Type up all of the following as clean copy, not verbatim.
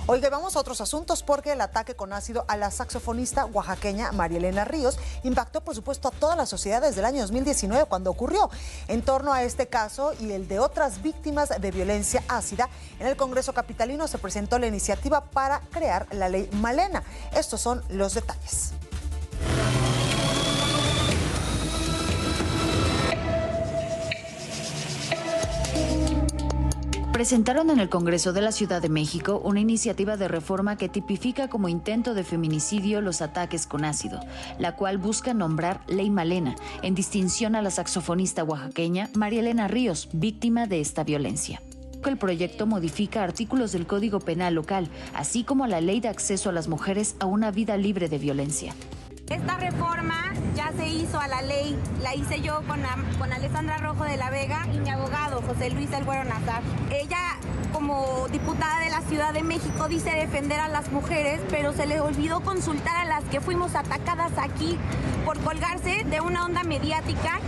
Oiga, vamos a otros asuntos porque el ataque con ácido a la saxofonista oaxaqueña María Elena Ríos impactó, por supuesto, a toda la sociedad desde el año 2019 cuando ocurrió. En torno a este caso y el de otras víctimas de violencia ácida, en el Congreso capitalino se presentó la iniciativa para crear la ley Malena. Estos son los detalles. Presentaron en el Congreso de la Ciudad de México una iniciativa de reforma que tipifica como intento de feminicidio los ataques con ácido, la cual busca nombrar Ley Malena, en distinción a la saxofonista oaxaqueña María Elena Ríos, víctima de esta violencia. El proyecto modifica artículos del Código Penal local, así como la Ley de Acceso a las Mujeres a una Vida Libre de Violencia. Esta reforma ya se hizo a la ley, la hice yo con Alessandra Rojo de la Vega y mi abogado, José Luis El Güero Nazar. Ella, como diputada de la Ciudad de México, dice defender a las mujeres, pero se le olvidó consultar a las que fuimos atacadas aquí por colgarse de una onda mediática.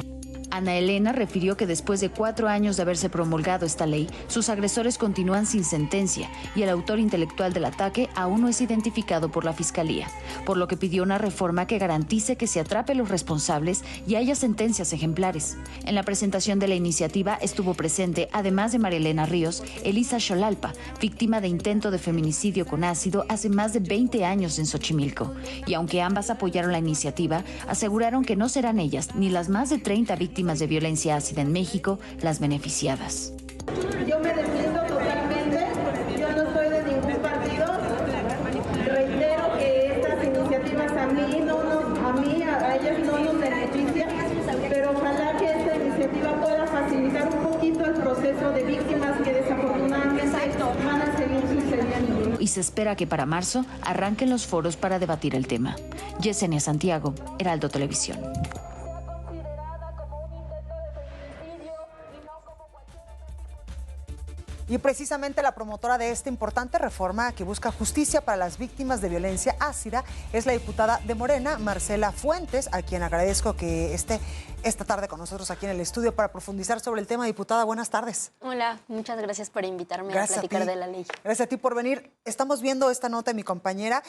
Ana Elena refirió que después de 4 años de haberse promulgado esta ley, sus agresores continúan sin sentencia y el autor intelectual del ataque aún no es identificado por la Fiscalía, por lo que pidió una reforma que garantice que se atrape a los responsables y haya sentencias ejemplares. En la presentación de la iniciativa estuvo presente, además de María Elena Ríos, Elisa Xolalpa, víctima de intento de feminicidio con ácido hace más de 20 años en Xochimilco. Y aunque ambas apoyaron la iniciativa, aseguraron que no serán ellas ni las más de 30 víctimas de violencia ácida en México las beneficiadas. Yo me deslindo totalmente, yo no soy de ningún partido. Reitero que estas iniciativas a ellas no nos benefician, pero ojalá que esta iniciativa pueda facilitar un poquito el proceso de víctimas que desafortunadamente van a seguir sucediendo. Y se espera que para marzo arranquen los foros para debatir el tema. Yesenia Santiago, Heraldo Televisión. Y precisamente la promotora de esta importante reforma que busca justicia para las víctimas de violencia ácida es la diputada de Morena, Marcela Fuentes, a quien agradezco que esté esta tarde con nosotros aquí en el estudio para profundizar sobre el tema. Diputada, buenas tardes. Hola, muchas gracias por invitarme a platicar de la ley. Gracias a ti por venir. Estamos viendo esta nota de mi compañera.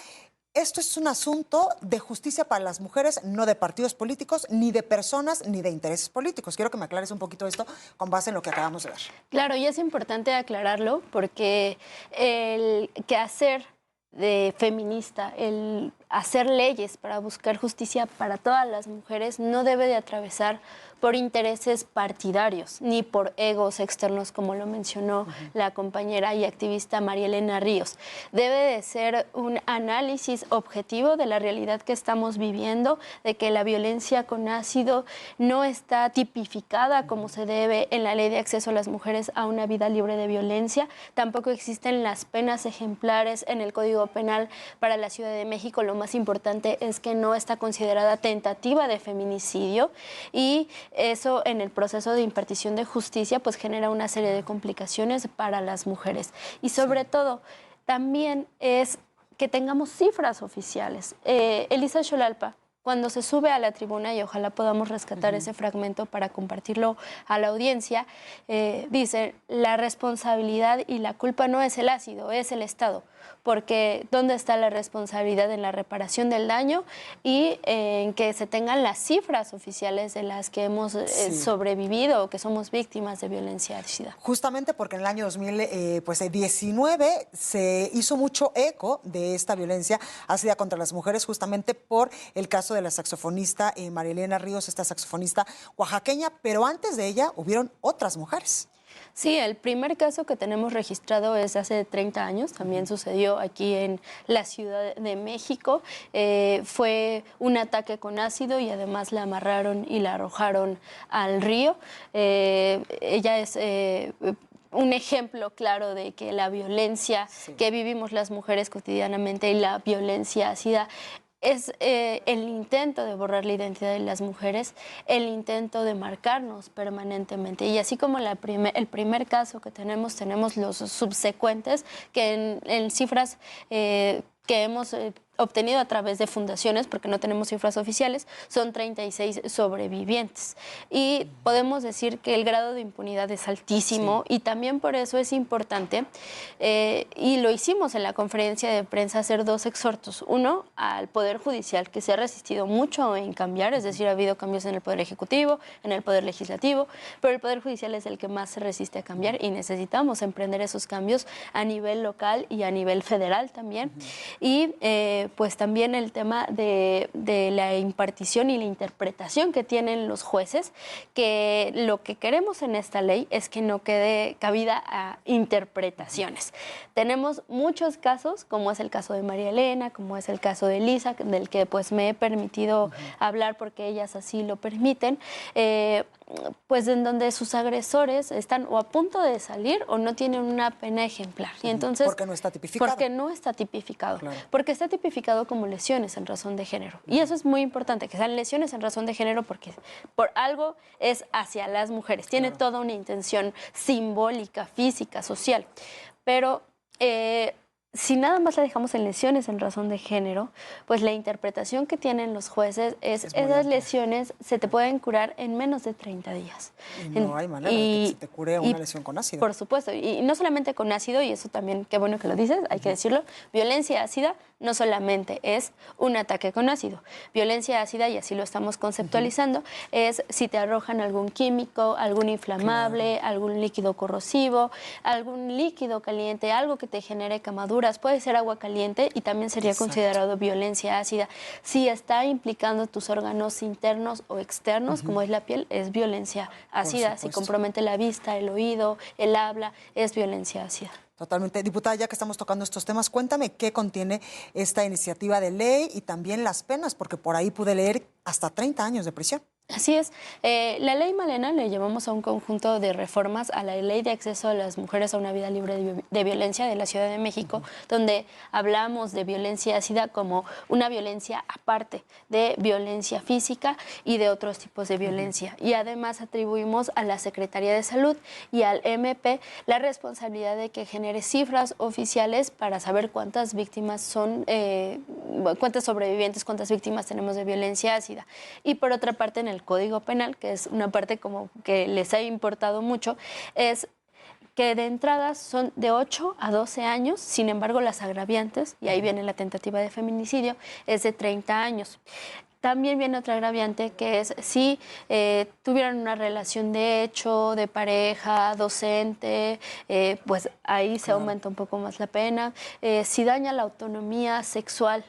Esto es un asunto de justicia para las mujeres, no de partidos políticos, ni de personas, ni de intereses políticos. Quiero que me aclares un poquito esto con base en lo que acabamos de ver. Claro, y es importante aclararlo porque el quehacer de feminista, el hacer leyes para buscar justicia para todas las mujeres no debe de atravesar por intereses partidarios ni por egos externos, como lo mencionó la compañera y activista María Elena Ríos. Debe de ser un análisis objetivo de la realidad que estamos viviendo, de que la violencia con ácido no está tipificada como se debe en la Ley de Acceso a las Mujeres a una Vida Libre de Violencia. Tampoco existen las penas ejemplares en el Código Penal para la Ciudad de México. Lo más importante es que no está considerada tentativa de feminicidio y eso en el proceso de impartición de justicia pues genera una serie de complicaciones para las mujeres. Y sobre todo también es que tengamos cifras oficiales. Elisa Xolalpa, cuando se sube a la tribuna, y ojalá podamos rescatar ese fragmento para compartirlo a la audiencia, dice, la responsabilidad y la culpa no es el ácido, es el Estado. Porque ¿dónde está la responsabilidad en la reparación del daño y en que se tengan las cifras oficiales de las que hemos sobrevivido o que somos víctimas de violencia ácida? Justamente porque en el año 2019 se hizo mucho eco de esta violencia ácida contra las mujeres, justamente por el caso de la saxofonista María Elena Ríos, esta saxofonista oaxaqueña, pero antes de ella hubieron otras mujeres. Sí, el primer caso que tenemos registrado es hace 30 años, también sucedió aquí en la Ciudad de México. Fue un ataque con ácido y además la amarraron y la arrojaron al río. Ella es un ejemplo claro de que la violencia que vivimos las mujeres cotidianamente y la violencia ácida es el intento de borrar la identidad de las mujeres, el intento de marcarnos permanentemente. Y así como el primer caso que tenemos los subsecuentes, que en cifras que hemos obtenido a través de fundaciones, porque no tenemos cifras oficiales, son 36 sobrevivientes. Y podemos decir que el grado de impunidad es altísimo, y también por eso es importante, y lo hicimos en la conferencia de prensa, hacer 2 exhortos. Uno, al Poder Judicial, que se ha resistido mucho en cambiar, es decir, ha habido cambios en el Poder Ejecutivo, en el Poder Legislativo, pero el Poder Judicial es el que más se resiste a cambiar, y necesitamos emprender esos cambios a nivel local y a nivel federal también. Y pues también el tema de la impartición y la interpretación que tienen los jueces, que lo que queremos en esta ley es que no quede cabida a interpretaciones. Tenemos muchos casos, como es el caso de María Elena, como es el caso de Elisa, del que pues me he permitido hablar porque ellas así lo permiten, pues en donde sus agresores están o a punto de salir o no tienen una pena ejemplar. Y entonces, porque no está tipificado. Porque no está tipificado. Claro. Porque está tipificado como lesiones en razón de género. Y eso es muy importante, que sean lesiones en razón de género, porque por algo es hacia las mujeres. Tiene toda una intención simbólica, física, social. Pero si nada más la dejamos en lesiones en razón de género, pues la interpretación que tienen los jueces es esas lesiones se te pueden curar en menos de 30 días. Y no hay manera de que se te cure una lesión con ácido. Por supuesto, y no solamente con ácido, y eso también, qué bueno que lo dices, hay que decirlo, violencia ácida no solamente es un ataque con ácido. Violencia ácida, y así lo estamos conceptualizando, es si te arrojan algún químico, algún inflamable, algún líquido corrosivo, algún líquido caliente, algo que te genere quemaduras. Puede ser agua caliente y también sería considerado violencia ácida. Si está implicando tus órganos internos o externos, como es la piel, es violencia ácida. Si compromete la vista, el oído, el habla, es violencia ácida. Totalmente. Diputada, ya que estamos tocando estos temas, cuéntame qué contiene esta iniciativa de ley y también las penas, porque por ahí pude leer hasta 30 años de prisión. Así es. La ley Malena le llevamos a un conjunto de reformas a la ley de acceso a las mujeres a una vida libre de violencia de la Ciudad de México, donde hablamos de violencia ácida como una violencia aparte de violencia física y de otros tipos de violencia. Y además atribuimos a la Secretaría de Salud y al MP la responsabilidad de que genere cifras oficiales para saber cuántas víctimas son, cuántas sobrevivientes, cuántas víctimas tenemos de violencia ácida. Y por otra parte, en el Código Penal, que es una parte como que les ha importado mucho, es que de entrada son de 8 a 12 años, sin embargo las agraviantes, y ahí viene la tentativa de feminicidio, es de 30 años. También viene otra agraviante, que es si tuvieran una relación de hecho, de pareja, docente, pues ahí se aumenta un poco más la pena. Si daña la autonomía sexual,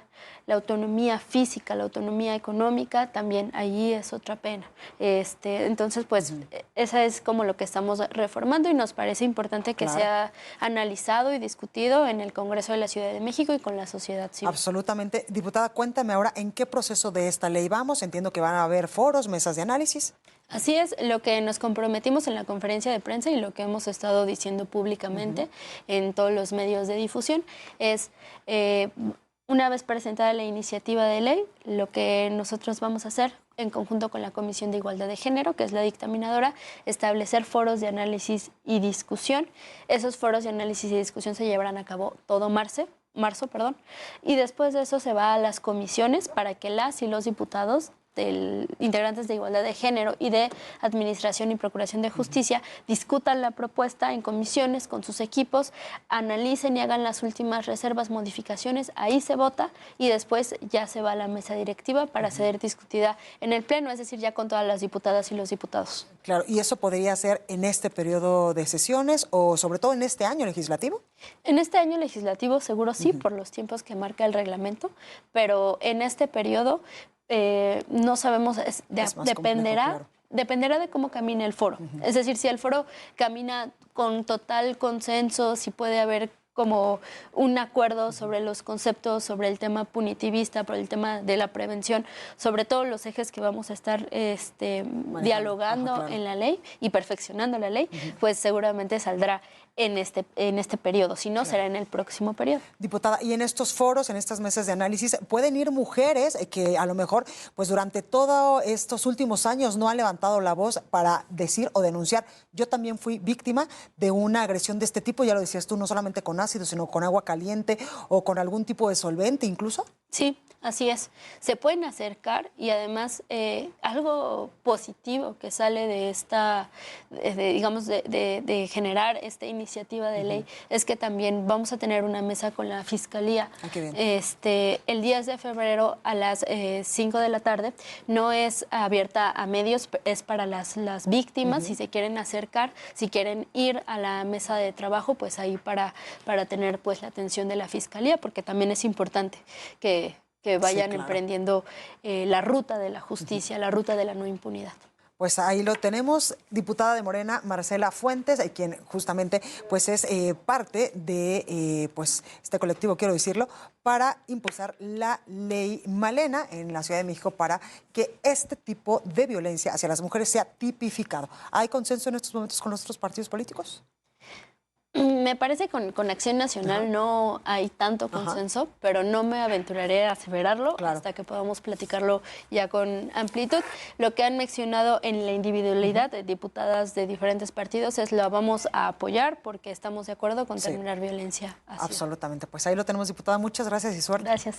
la autonomía física, la autonomía económica, también allí es otra pena. Entonces, pues, esa es como lo que estamos reformando, y nos parece importante que sea analizado y discutido en el Congreso de la Ciudad de México y con la sociedad civil. Absolutamente. Diputada, cuéntame ahora en qué proceso de esta ley vamos. Entiendo que van a haber foros, mesas de análisis. Así es, lo que nos comprometimos en la conferencia de prensa y lo que hemos estado diciendo públicamente en todos los medios de difusión es... una vez presentada la iniciativa de ley, lo que nosotros vamos a hacer en conjunto con la Comisión de Igualdad de Género, que es la dictaminadora, establecer foros de análisis y discusión. Esos foros de análisis y discusión se llevarán a cabo todo marzo, y después de eso se va a las comisiones para que las y los diputados integrantes de Igualdad de Género y de Administración y Procuración de Justicia discutan la propuesta en comisiones con sus equipos, analicen y hagan las últimas reservas, modificaciones, ahí se vota y después ya se va a la mesa directiva para ser discutida en el Pleno, es decir, ya con todas las diputadas y los diputados. Claro, ¿y eso podría ser en este periodo de sesiones o sobre todo en este año legislativo? En este año legislativo seguro sí, por los tiempos que marca el reglamento, pero en este periodo no sabemos, dependerá de cómo camine el foro. Es decir, si el foro camina con total consenso, si puede haber como un acuerdo sobre los conceptos, sobre el tema punitivista, por el tema de la prevención, sobre todos los ejes que vamos a estar dialogando en la ley y perfeccionando la ley, pues seguramente saldrá en este periodo, si no será en el próximo periodo. Diputada, y en estos foros, en estas mesas de análisis, pueden ir mujeres que a lo mejor pues durante todos estos últimos años no han levantado la voz para decir o denunciar. Yo también fui víctima de una agresión de este tipo, ya lo decías tú, no solamente con ácido, sino con agua caliente o con algún tipo de solvente incluso. Sí, así es. Se pueden acercar y además algo positivo que sale de esta, de generar esta iniciativa de ley es que también vamos a tener una mesa con la Fiscalía. Ah, qué bien. El 10 de febrero a las 5 de la tarde. No es abierta a medios, es para las víctimas. Si se quieren acercar, si quieren ir a la mesa de trabajo, pues ahí para tener pues la atención de la Fiscalía, porque también es importante que vayan claro. emprendiendo la ruta de la justicia, la ruta de la no impunidad. Pues ahí lo tenemos, diputada de Morena, Marcela Fuentes, quien justamente pues es parte de pues este colectivo, quiero decirlo, para impulsar la ley Malena en la Ciudad de México para que este tipo de violencia hacia las mujeres sea tipificado. ¿Hay consenso en estos momentos con los otros partidos políticos? Me parece que con Acción Nacional no hay tanto consenso, pero no me aventuraré a aseverarlo hasta que podamos platicarlo ya con amplitud. Lo que han mencionado en la individualidad de diputadas de diferentes partidos es lo vamos a apoyar porque estamos de acuerdo con terminar violencia así. Absolutamente. Pues ahí lo tenemos, diputada. Muchas gracias y suerte. Gracias.